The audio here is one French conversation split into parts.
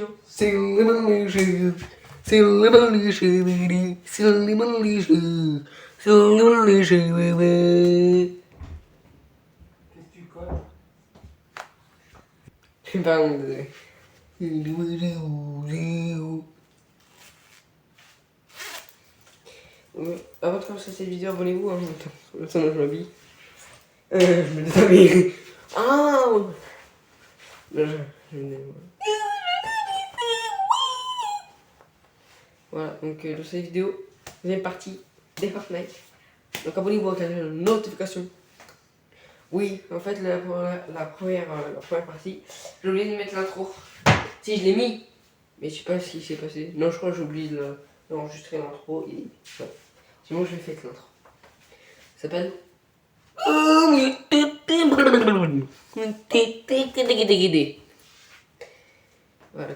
gens. C'est le mallécheux. C'est le mallécheux. C'est le mallécheux. C'est le mallécheux. Qu'est-ce que tu colles? Pardon, désolé. Avant de commencer cette vidéo, abonnez-vous. Hein, le temps que je m'habille. Je me déshabille. Ah voilà, donc dans cette vidéo, deuxième partie des Fortnite. Donc abonnez-vous avec la notification. Oui, en fait, la première partie, j'ai oublié de mettre l'intro. Si, je l'ai mis, mais je sais pas ce qui s'est passé. Non, je crois que j'ai oublié d'enregistrer l'intro. Et ouais. Sinon, je vais faire l'intro. Ça s'appelle. Voilà.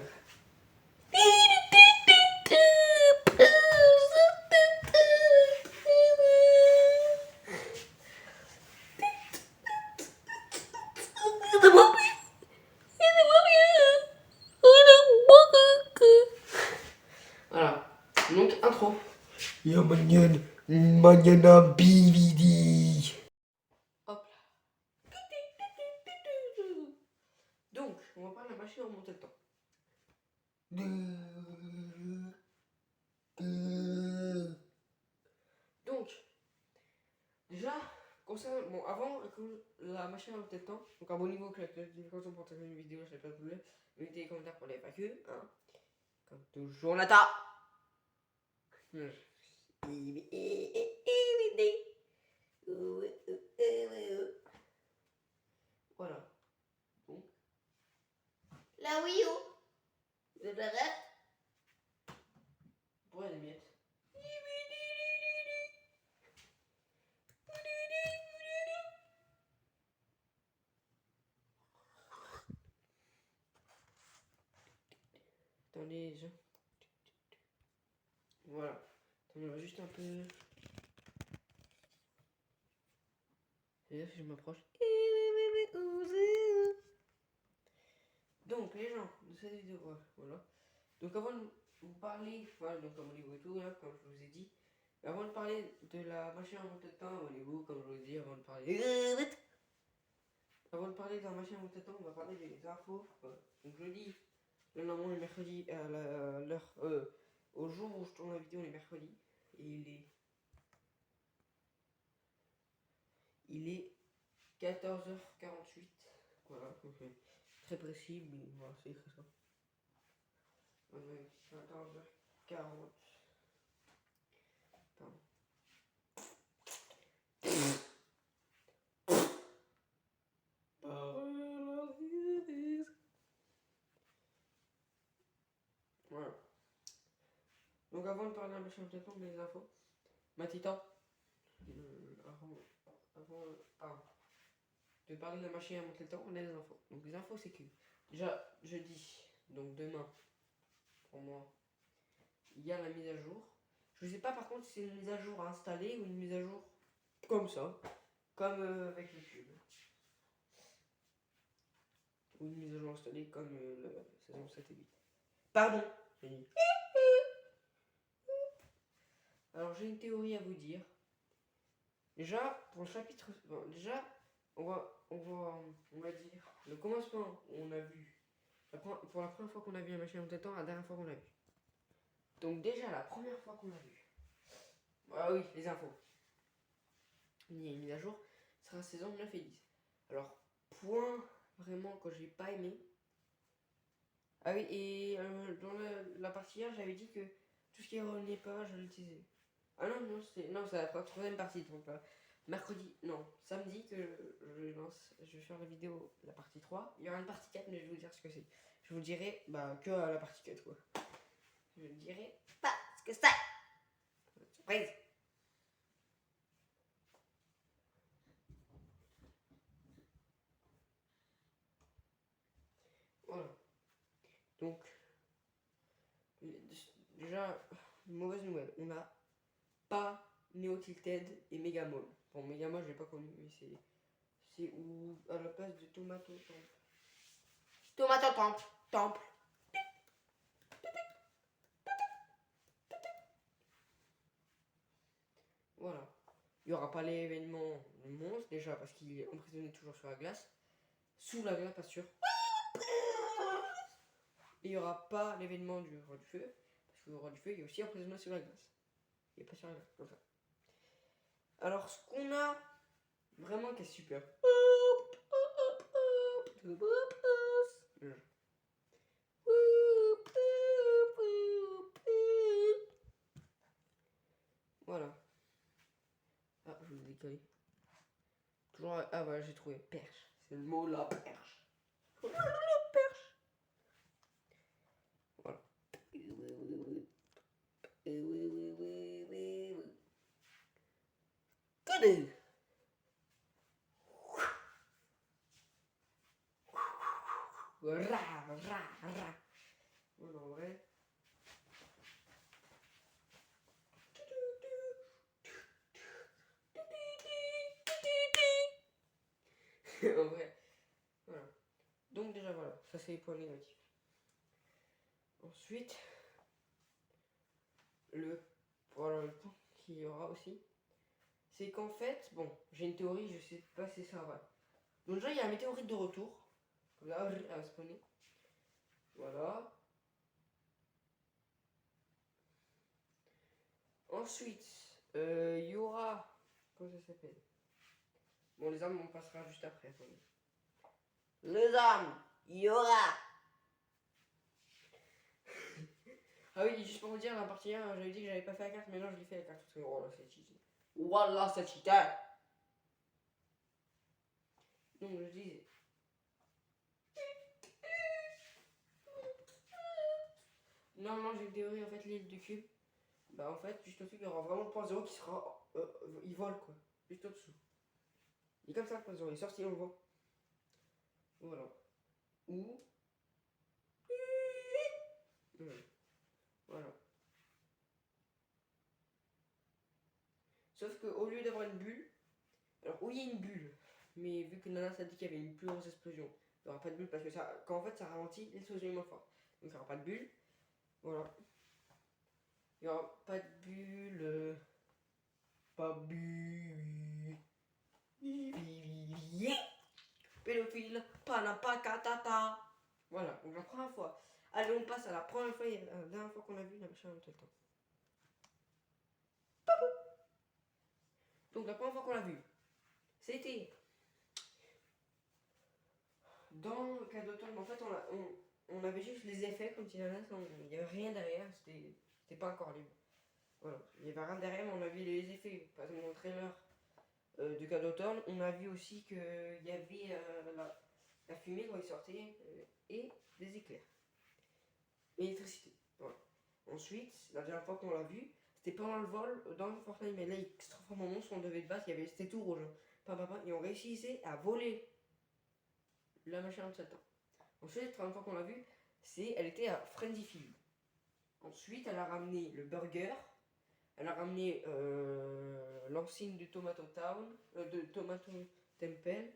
Voilà. Donc, intro. Yo, mañana, bibidi. Hop là. Donc, on va parler de la machine à remonter le temps. Donc, déjà, concernant, bon, avant que la machine à remonter le temps, donc abonnez-vous avec la notification pour terminer une vidéo, je sais pas de bleu, mettez des commentaires pour les FAQ, hein. Comme toujours, Nata. Voilà. Donc, la Wii U. De la rêve. Ouais, les miettes. Attendez, voilà. Attendez, on va juste un peu. C'est-à-dire si je m'approche. Donc, les gens de cette vidéo, voilà. Donc, avant de vous parler, voilà, donc abonnez-vous et tout, là, comme je vous ai dit. Avant de parler de la machine à remonter le temps, abonnez-vous, comme je vous ai dit, avant de parler. Avant de parler de la machine à remonter le temps, on va parler des infos. Voilà. Donc, jeudi, le normalement, le mercredi, à l'heure, au jour où je tourne la vidéo, on est mercredi. Et il est 14h48. Voilà, donc, très précis, mais voilà, c'est écrit ça. 14h40. Pardon. Voilà. Donc avant de parler de la machine à temps, des infos. Matitan. Avant de parler de la machine à monter le temps, on a des infos. Donc les infos c'est que déjà jeudi, donc demain, pour moi, il y a la mise à jour. Je sais pas par contre si c'est une mise à jour à installer ou une mise à jour comme ça, comme avec YouTube. Ou une mise à jour installée comme la saison 7 et 8. Pardon, j'ai dit. Alors j'ai une théorie à vous dire. Déjà, pour le chapitre. Bon, déjà, on va dire le commencement où on a vu. Pour la première fois qu'on a vu la machine à temps, la dernière fois qu'on l'a vu. Donc déjà, la première fois qu'on l'a vu. Ah oui, les infos. Il y a une mise à jour, ce sera saison 9 et 10. Alors, point vraiment que j'ai pas aimé. Ah oui, et dans la partie hier, j'avais dit que tout ce qui revenait pas, je l'utilisais. Ah non, c'est la troisième partie. Donc mercredi, non, samedi que je vais faire la vidéo, la partie 3. Il y aura une partie 4, mais je vais vous dire ce que c'est. Je vous dirai que à la partie 4, quoi. Je ne dirai pas ce que c'est. Surprise. Voilà. Donc, déjà, mauvaise nouvelle. On n'a pas Neo Tilted et Megamall. Bon, Megamall, je l'ai pas connu, mais c'est où à la place de Tomato Temple. Tomato Temple. Il n'y aura pas l'événement du monstre, déjà parce qu'il est emprisonné toujours sur la glace. Sous la glace, pas sûr. Et il n'y aura pas l'événement du roi du feu, parce que le roi du feu il est aussi emprisonné sur la glace. Il n'est pas sur la glace, comme ça. Alors, ce qu'on a vraiment qui est super. Voilà. Ah, je vais le décaler. Toujours. Ah, voilà, j'ai trouvé. Perche. C'est le mot là, perche. Perche. Voilà. Cadê? Rá, rá, rá. Voilà, en vrai. En vrai. Voilà. Donc déjà voilà, ça c'est les points négatifs. Ensuite, voilà, le point qu'il y aura aussi, c'est qu'en fait, bon, j'ai une théorie, je sais pas si ça va. Donc déjà il y a un météorite de retour. Là, elle va spawner. Voilà. Ensuite, il y aura. Comment ça s'appelle? Bon, les armes, on passera juste après. Attendez. Les armes, il y aura. Ah oui, juste pour vous dire, la partie 1, j'avais dit que j'avais pas fait la carte, mais non, je l'ai fait la carte. Parce que oh là, c'est cheaté. Voilà, c'est cheaté. Donc, je disais. Normalement, j'ai une théorie, en fait, l'île du cube. Bah, en fait, juste au-dessus, il y aura vraiment le point zéro qui sera. Il vole, quoi. Juste au-dessous. Il est comme ça, le point zéro. Il est sorti, on le voit. Voilà. Ou. Voilà. Sauf qu'au lieu d'avoir une bulle, alors oui, il y a une bulle, mais vu que Nana a dit qu'il y avait une plus grosse explosion, il n'y aura pas de bulle parce que ça, quand en fait ça ralentit, l'explosion est moins forte. Donc il n'y aura pas de bulle. Voilà. Il n'y aura pas de bulle. Pas bulle. Pédophile, panapakatata. Voilà, donc la première fois. Allez, on passe à la première fois, la dernière fois qu'on a vu la machin en tout le temps. Donc la première fois qu'on l'a vu, c'était dans le cas d'automne. En fait, on avait juste les effets comme si il n'y avait rien derrière, c'était pas encore libre. Voilà, il n'y avait rien derrière, mais on a vu les effets. Par exemple, dans le trailer de cas d'automne, on a vu aussi qu'il y avait la fumée quand il sortait et des éclairs. L'électricité. Voilà. Ensuite, la dernière fois qu'on l'a vu, c'était pendant le vol dans le Fortnite, mais là il se transforme en monstre, on devait se battre, c'était tout rouge. Et on réussissait à voler la machine de Satan. Ensuite, la première fois qu'on l'a vue, elle était à Frenzy Field. Ensuite, elle a ramené le burger, elle a ramené l'enseigne de Tomato Town, de Tomato Temple,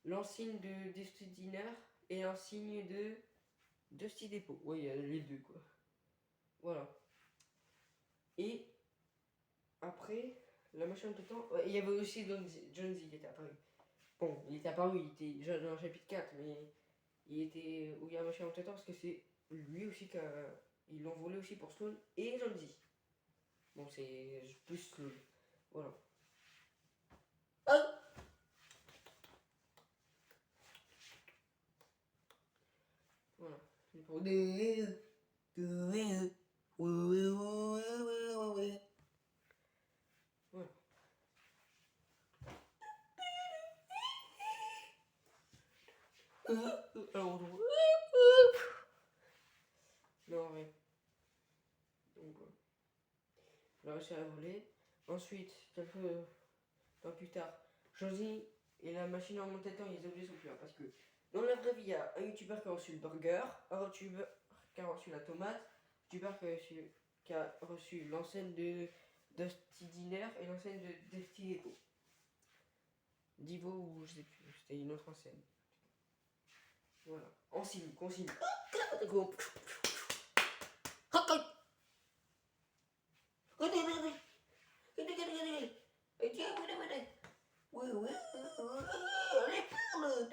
l'enseigne de Dusty Dinner et l'enseigne de Dusty Depot. Oui, il y a les deux quoi. Voilà. Et après, la machine de temps, il y avait aussi Jonesy qui était apparu. Bon, il était apparu, il était déjà dans le chapitre 4, mais il était où il y a machin en temps parce que c'est lui aussi ils l'ont volé aussi pour Sloan et Jonesy. Bon, c'est plus Sloan. Voilà. Voilà. Voilà. Non, ouais. Donc voilà. Elle a réussi à la voler. Ensuite, quelques temps plus tard, Josie et la machine en montant temps, les objets sont plus là. Parce que dans la vraie vie, il y a un youtubeur qui a reçu le burger, un youtubeur qui a reçu la tomate, un youtubeur qui a reçu l'enseigne de Dusty Dinner et l'enseigne de Dusty Depot. Divo ou je sais plus, c'était une autre enseigne. Voilà. Consigne.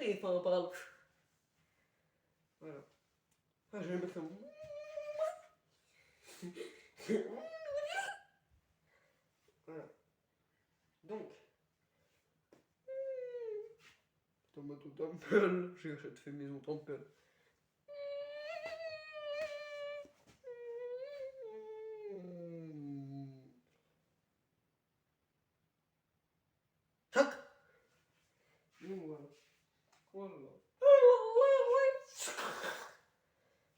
téléphone parle. Voilà. Ah, je vais mettre un. Voilà. Donc. Tomato Temple. J'ai fait maison Temple. Choc. Donc voilà. Voilà.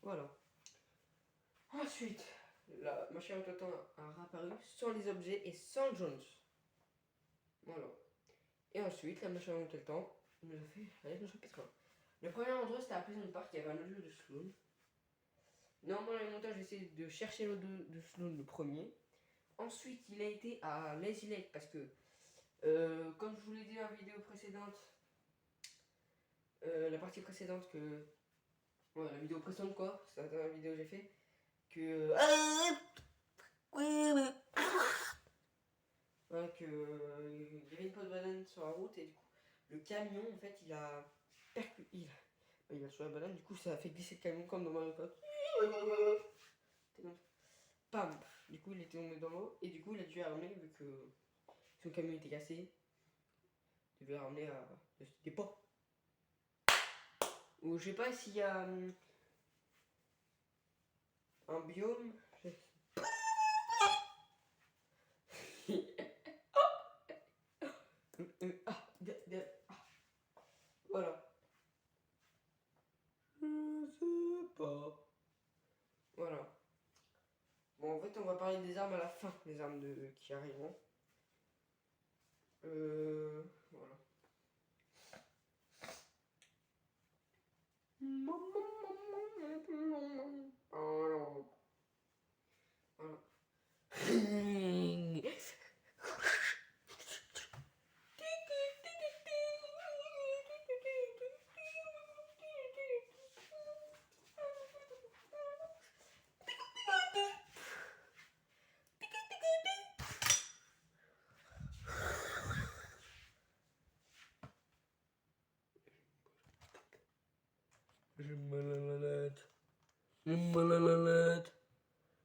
Voilà. Ensuite, la machine à temps a réapparu sans les objets et sans Jones. Voilà. Et ensuite, la machine à temps nous a fait aller dans le chapitre 1. Le premier endroit, c'était à Prison Park, il y avait un audio de Sloan. Normalement, dans les montages, j'ai essayé de chercher l'audio de Sloan le premier. Ensuite, il a été à Lazy Lake parce que, comme je vous l'ai dit dans la vidéo précédente, la partie précédente que. Ouais, la vidéo précédente quoi, c'est la vidéo que j'ai fait. Que. Ouais, que. Il y avait une pote banane sur la route et du coup, le camion en fait, il a percuté. Il a sur la banane, du coup, ça a fait glisser le camion comme dans Mario Kart. Pam! Du coup, il était tombé dans l'eau et du coup, il a dû ramener vu que son camion était cassé. Il devait ramener à des pots. Ou je sais pas s'il y a un biome. Voilà. Je sais pas. Voilà. Bon, en fait, on va parler des armes à la fin, les armes qui arriveront. Voilà. Voilà. J'ai mal à la tête. J'ai mal à la tête.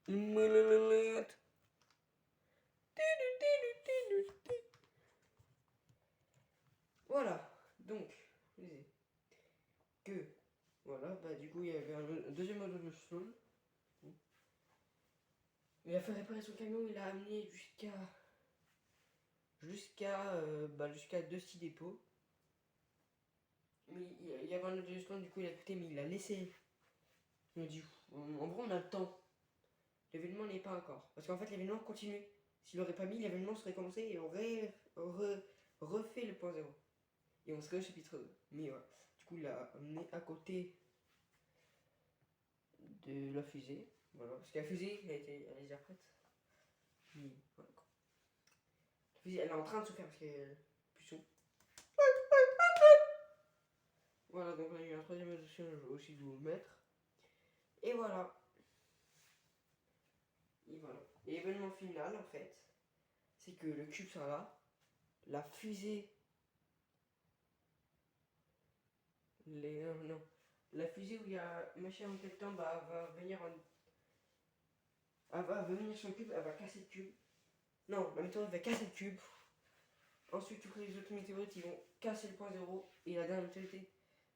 J'ai mal à la tête. Voilà, donc, je disais que, voilà, bah du coup il y avait un deuxième modèle de Sloan. Il a fait réparer son camion, il l'a amené jusqu'à Dusty Depot. Mais il y avait un autre de Sloan, du coup il a écouté, mais il l'a laissé. Il m'a dit, en vrai on a le temps. L'événement n'est pas encore. Parce qu'en fait l'événement continue. S'il l'aurait pas mis, l'événement serait commencé et aurait refait le point zéro. Et on serait au chapitre 2. Mais voilà. Du coup il l'a amené à côté de la fusée. Voilà. Parce que la fusée, elle est déjà prête. Mais voilà quoi. La fusée, elle est en train de se faire parce qu'elle est plus chaud. Voilà, donc on a eu un troisième option, je vais aussi vous le mettre. Et voilà. Et voilà. Et l'événement final, en fait, c'est que le cube sera là. La fusée. Non. La fusée où il y a machin en tel temps, bah, va venir en. Elle va venir sur le cube, elle va casser le cube. Non, la météorite va casser le cube. Ensuite, toutes les autres météorites, ils vont casser le point zéro. Et la dernière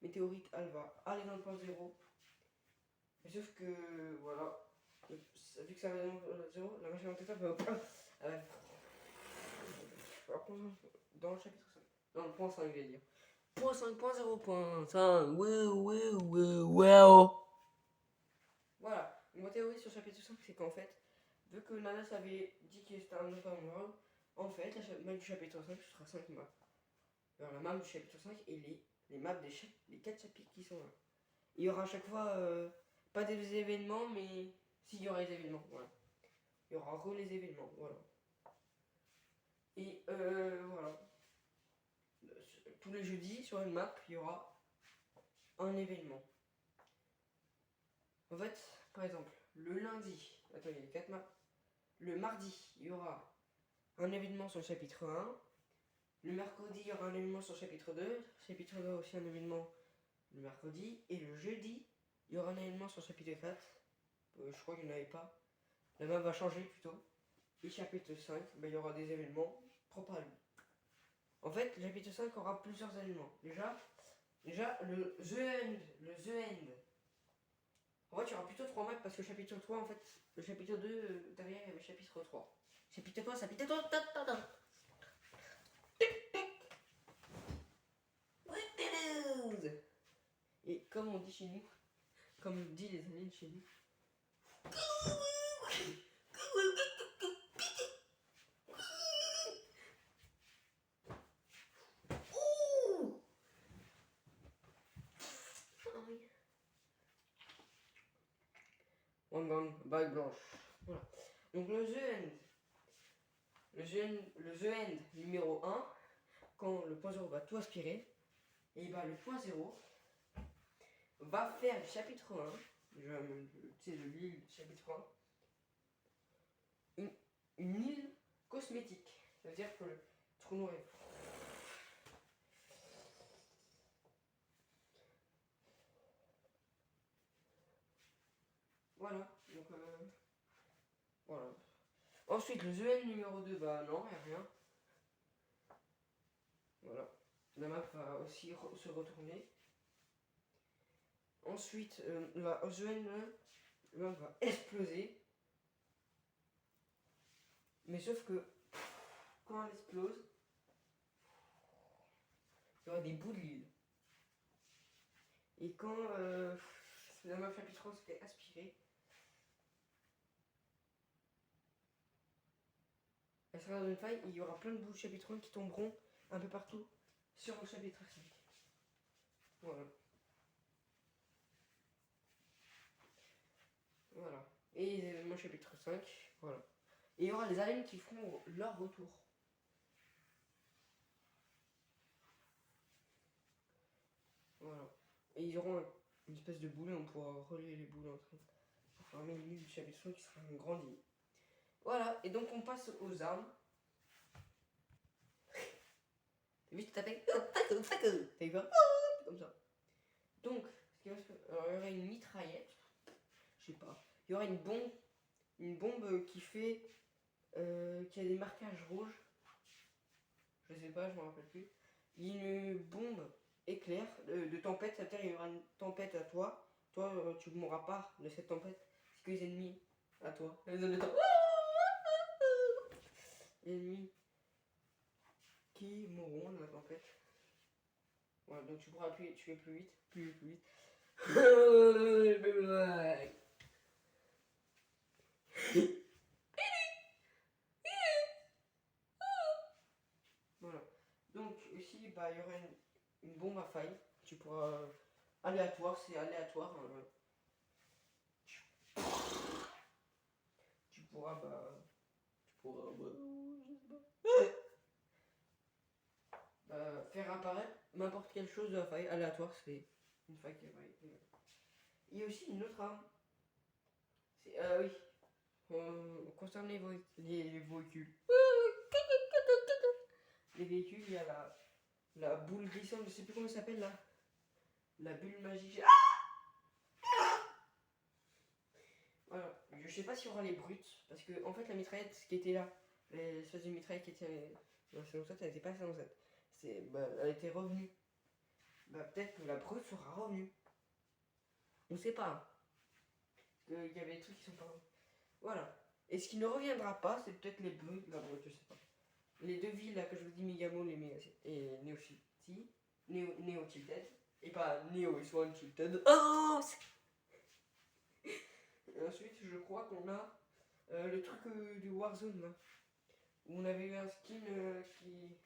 météorite, elle va aller dans le point zéro. Sauf que, voilà, vu que ça va dans le point zéro, la machine en tête va dans le chapitre 5. Dans le point 5, je vais dire. Point 5, point 0, point 5. Wow. Voilà, ma théorie sur le chapitre 5, c'est qu'en fait, vu que Nanas avait dit que c'était un open world, en fait, la map du chapitre 5, ce sera 5 maps. Alors, la map du chapitre 5 et les maps des 4 chapitres qui sont là. Il y aura à chaque fois, pas des événements, mais s'il y aura des événements, voilà. Il y aura les événements, voilà. Et voilà. Tous les jeudis, sur une map, il y aura un événement. En fait, par exemple, le lundi, attends, il y a 4 maps. Le mardi, il y aura un événement sur le chapitre 1. Le mercredi, il y aura un événement sur chapitre 2. Chapitre 2 aussi un événement le mercredi. Et le jeudi, il y aura un événement sur chapitre 4. Je crois qu'il n'y en avait pas. La map va changer plutôt. Et chapitre 5, il y aura des événements propres à lui. En fait, le chapitre 5 aura plusieurs événements. Déjà le The End. En fait, il y aura plutôt 3 maps parce que le chapitre 3, en fait, le chapitre 2, derrière, il y avait le chapitre 3. Chapitre 3. Et comme on dit chez nous, comme dit les aliens chez nous. One gun, bague blanche. Voilà. Donc le The End numéro 1, quand le point 0 va tout aspirer, et le point 0 va faire du chapitre 1, tu sais, le l'île du chapitre 1, une île cosmétique. Ça veut dire que le trou noir est... Voilà, donc voilà. Ensuite, le The End numéro 2, non, il n'y a rien. Voilà. La map va aussi se retourner. Ensuite, la The End va exploser. Mais sauf que quand elle explose, il y aura des bouts de l'île. Et quand la map chapitre 1 se fait aspirer, elle sera dans une faille et il y aura plein de bouts de chapitre 1 qui tomberont un peu partout sur le chapitre 5. Voilà. Voilà. Et mon chapitre 5, voilà. Et il y aura les aliens qui feront leur retour. Voilà. Et ils auront une espèce de boulet, on pourra relier les boulets entre eux pour former une île du chapitre 5 qui sera une grande île. Voilà, et donc on passe aux armes. T'as vu, tu tapais t'as eu peur comme ça. Donc, ce qui va se faire, alors il y aura une mitraillette, je sais pas. Il y aura une bombe qui fait, qui a des marquages rouges. Je sais pas, je me rappelle plus. Il y a une bombe éclair de tempête, ça veut dire il y aura une tempête à toi. Toi, tu ne mourras pas de cette tempête. C'est que les ennemis à toi. Les ennemis qui mourront de la tempête. Voilà, donc tu pourras tuer plus vite. Plus vite. Voilà. Donc ici, il y aura une bombe à faille. Tu pourras... aléatoire, c'est aléatoire. Tu pourras, faire apparaître n'importe quelle chose de la faille. Aléatoire, c'est une faille qui apparaît. Il y a aussi une autre arme. C'est, oui. Concernant les véhicules. Les véhicules, il y a la boule glissante, je sais plus comment ça s'appelle là. La bulle magique. Voilà. Je sais pas s'il y aura les brutes. Parce que en fait la mitraillette qui était là, l'espèce de mitraillette qui était dans la saison 7, elle était pas saison 7. Elle était revenue. Peut-être que la brute sera revenue. On sait pas. Parce qu'il y avait des trucs qui sont pas revenus. Voilà. Et ce qui ne reviendra pas, c'est peut-être les brutes, la brute, je sais pas. Les deux villes là que je vous dis, Migamo et Neo City, Neo Tilted, et pas Neo is One Tilted. Oh, et ensuite, je crois qu'on a le truc du Warzone là, où on avait eu un skin qui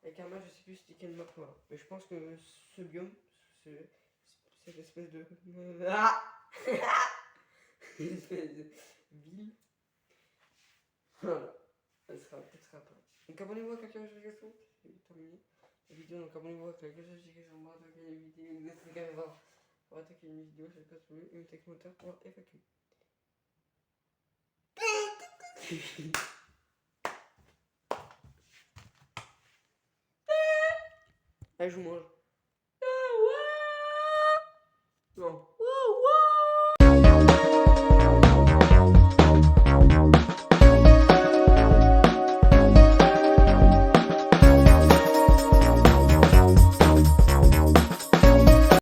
avec un match, je sais plus c'était quel map là. Mais je pense que ce biome, cette espèce de cette espèce de ville, voilà. Elle sera peut-être sympa. Donc abonnez-vous à quelqu'un de question. C'est terminé la vidéo. Donc abonnez-vous à quelqu'un de question. On va attaquer une vidéo. On va attaquer une vidéo. Je sais pas si vous voulez. Une texte moteur pour FAQ. Allez, je vous mange. Non.